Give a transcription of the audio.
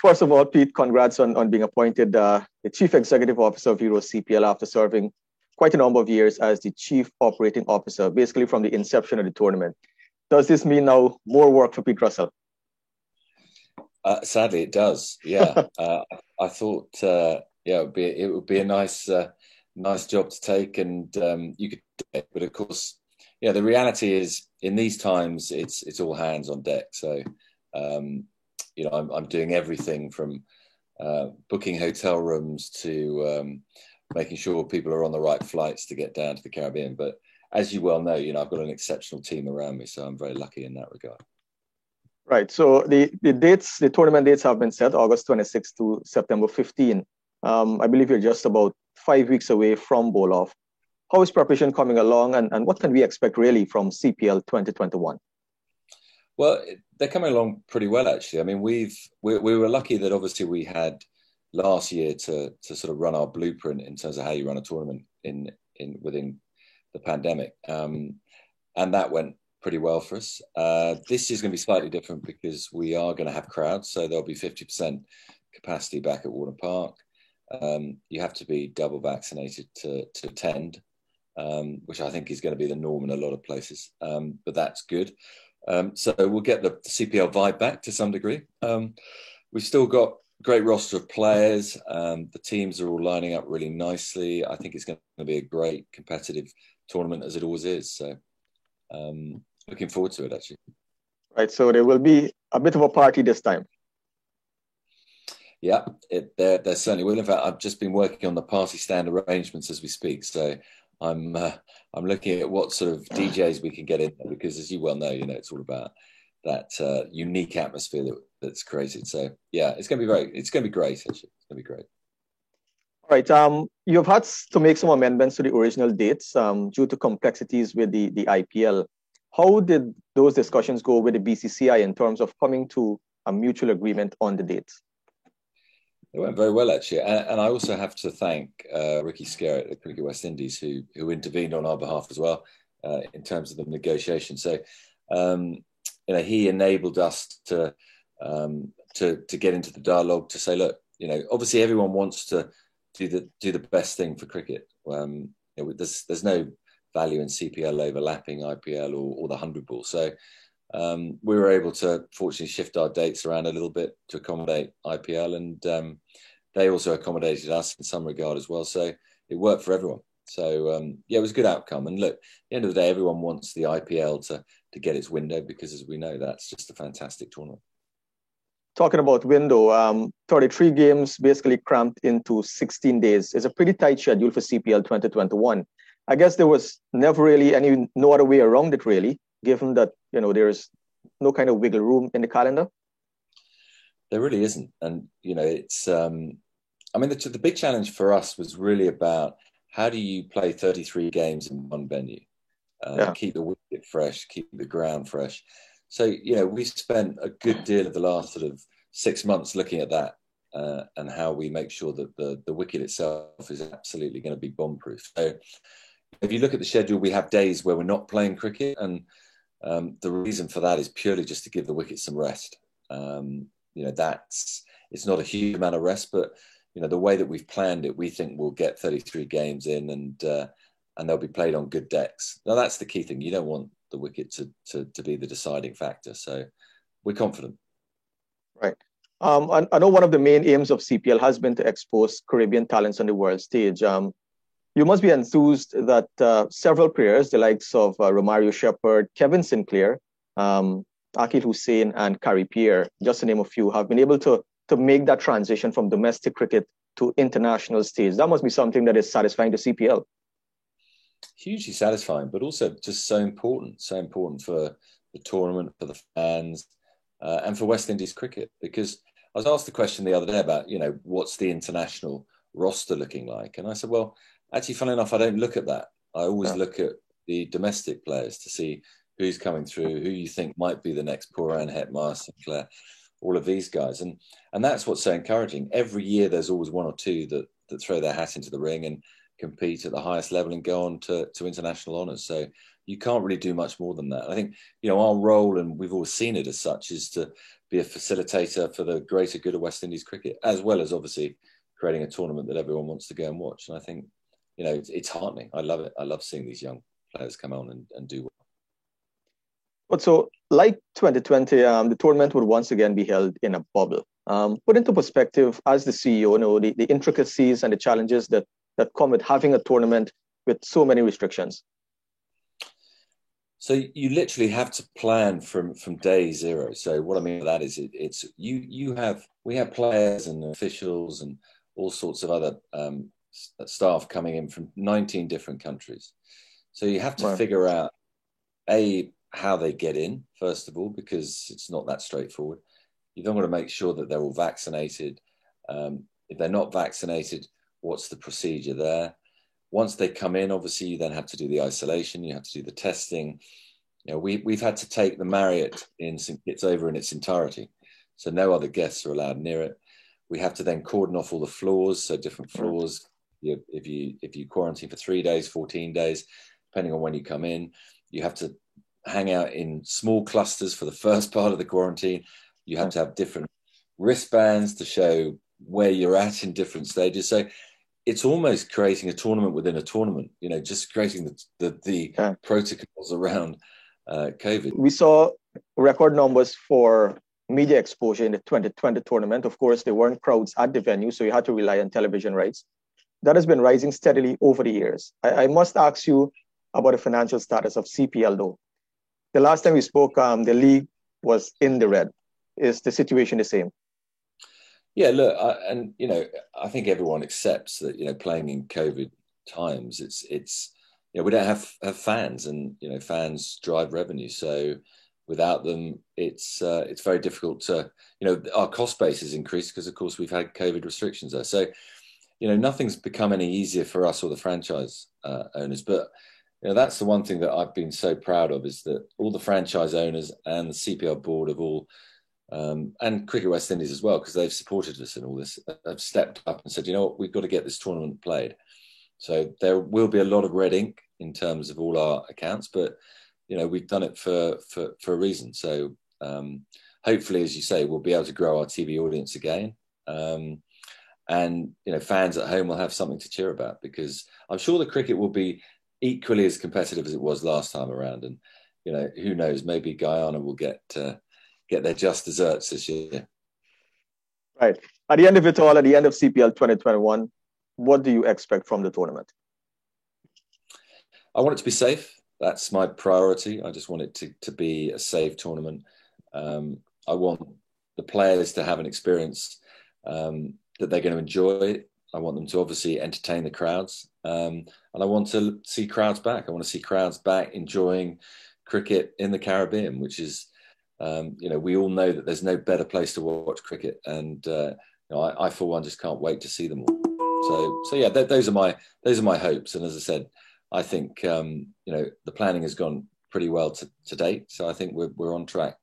first of all, Pete, congrats on being appointed the Chief Executive Officer of Euro CPL after serving quite a number of years as the Chief Operating Officer, basically from the inception of the tournament. Does this mean now more work for Pete Russell? Sadly, it does. Yeah, I thought it would be a nice job to take, and you could do it. But of course, yeah, the reality is in these times it's all hands on deck. So I'm doing everything from booking hotel rooms to making sure people are on the right flights to get down to the Caribbean. But as you well know, I've got an exceptional team around me, so I'm very lucky in that regard. Right. So the tournament dates have been set, August 26 to September 15. I believe you're just about 5 weeks away from bowl-off. How is preparation coming along, and what can we expect really from CPL 2021? Well, they're coming along pretty well, actually. I mean, we were lucky that obviously we had last year to sort of run our blueprint in terms of how you run a tournament within the pandemic, and that went pretty well for us. This is going to be slightly different because we are going to have crowds, so there'll be 50% capacity back at Warner Park. You have to be double vaccinated to attend, which I think is going to be the norm in a lot of places, but that's good. So we'll get the CPL vibe back to some degree. We've still got a great roster of players. The teams are all lining up really nicely. I think it's going to be a great competitive tournament, as it always is. So looking forward to it, actually. Right, so there will be a bit of a party this time. Yeah, there certainly will. In fact, I've just been working on the party stand arrangements as we speak. So I'm looking at what sort of DJs we can get in there, because as you well know, it's all about that unique atmosphere that's created. So yeah, it's going to be great. Actually, it's going to be great. All right. You've had to make some amendments to the original dates due to complexities with the IPL. How did those discussions go with the BCCI in terms of coming to a mutual agreement on the dates? It went very well, actually. And I also have to thank Ricky Skerritt at Cricket West Indies, who intervened on our behalf as well in terms of the negotiation. So, he enabled us to get into the dialogue to say, look, obviously everyone wants to do the best thing for cricket. There's no value in CPL overlapping IPL or the 100 ball. So we were able to fortunately shift our dates around a little bit to accommodate IPL, and they also accommodated us in some regard as well. So it worked for everyone. So it was a good outcome. And look, at the end of the day, everyone wants the IPL to get its window, because as we know, that's just a fantastic tournament. Talking about window, 33 games basically cramped into 16 days. It's a pretty tight schedule for CPL 2021. I guess there was never really no other way around it, really, given that there's no kind of wiggle room in the calendar. There really isn't, and it's. The big challenge for us was really about how do you play 33 games in one venue, keep the wicket fresh, keep the ground fresh. So we spent a good deal of the last sort of 6 months looking at that and how we make sure that the wicket itself is absolutely going to be bomb-proof. So if you look at the schedule, we have days where we're not playing cricket, and the reason for that is purely just to give the wicket some rest. It's not a huge amount of rest, but the way that we've planned it, we think we'll get 33 games in, and they'll be played on good decks. Now that's the key thing. You don't want the wicket to be the deciding factor. So we're confident. Right. I know one of the main aims of CPL has been to expose Caribbean talents on the world stage. You must be enthused that several players, the likes of Romario Shepherd, Kevin Sinclair, Akil Hussain, and Carrie Pierre, just to name a few, have been able to make that transition from domestic cricket to international stage. That must be something that is satisfying to CPL. Hugely satisfying, but also just so important for the tournament, for the fans, and for West Indies cricket. Because I was asked the question the other day about, what's the international roster looking like? And I said, well, actually, funnily enough, I don't look at that. I always look at the domestic players to see who's coming through, who you think might be the next Pooran, Hetmar, Sinclair, all of these guys. And that's what's so encouraging. Every year there's always one or two that throw their hat into the ring, and compete at the highest level and go on to international honours. So you can't really do much more than that. I think, our role, and we've always seen it as such, is to be a facilitator for the greater good of West Indies cricket, as well as obviously creating a tournament that everyone wants to go and watch. And I think, it's heartening. I love it. I love seeing these young players come on and do well. But so, like 2020, the tournament would once again be held in a bubble. Put into perspective, as the CEO, the intricacies and the challenges that come with having a tournament with so many restrictions. So you literally have to plan from day zero. So what I mean by that is we have players and officials and all sorts of other staff coming in from 19 different countries. So you have to figure out, how they get in, first of all, because it's not that straightforward. You've then got to make sure that they're all vaccinated. If they're not vaccinated, what's the procedure there? Once they come in, obviously, you then have to do the isolation. You have to do the testing. We've had to take the Marriott in St. Kitts over in its entirety. So no other guests are allowed near it. We have to then cordon off all the floors. So different floors, if you quarantine for 3 days, 14 days, depending on when you come in, you have to hang out in small clusters for the first part of the quarantine. You have to have different wristbands to show where you're at in different stages. So it's almost creating a tournament within a tournament, just creating the protocols around COVID. We saw record numbers for media exposure in the 2020 tournament. Of course, there weren't crowds at the venue, so you had to rely on television rights. That has been rising steadily over the years. I must ask you about the financial status of CPL, though. The last time we spoke, the league was in the red. Is the situation the same? Yeah, look, I think everyone accepts that, playing in COVID times, it's we don't have fans, and fans drive revenue. So without them, it's very difficult to, our cost base has increased because, of course, we've had COVID restrictions there. So nothing's become any easier for us or the franchise owners. But that's the one thing that I've been so proud of, is that all the franchise owners and the CPL board have all, and Cricket West Indies as well, because they've supported us in all this, have stepped up and said, what, we've got to get this tournament played. So there will be a lot of red ink in terms of all our accounts, but we've done it for a reason. So hopefully, as you say, we'll be able to grow our TV audience again, and fans at home will have something to cheer about, because I'm sure the cricket will be equally as competitive as it was last time around. And who knows, maybe Guyana will get their just desserts this year. Right. At the end of it all, at the end of CPL 2021, what do you expect from the tournament? I want it to be safe. That's my priority. I just want it to be a safe tournament. I want the players to have an experience that they're going to enjoy. I want them to obviously entertain the crowds. And I want to see crowds back. I want to see crowds back enjoying cricket in the Caribbean, which is, we all know that there's no better place to watch cricket. And I, for one, just can't wait to see them all. So yeah, those are my hopes. And as I said, I think, the planning has gone pretty well to date. So I think we're on track.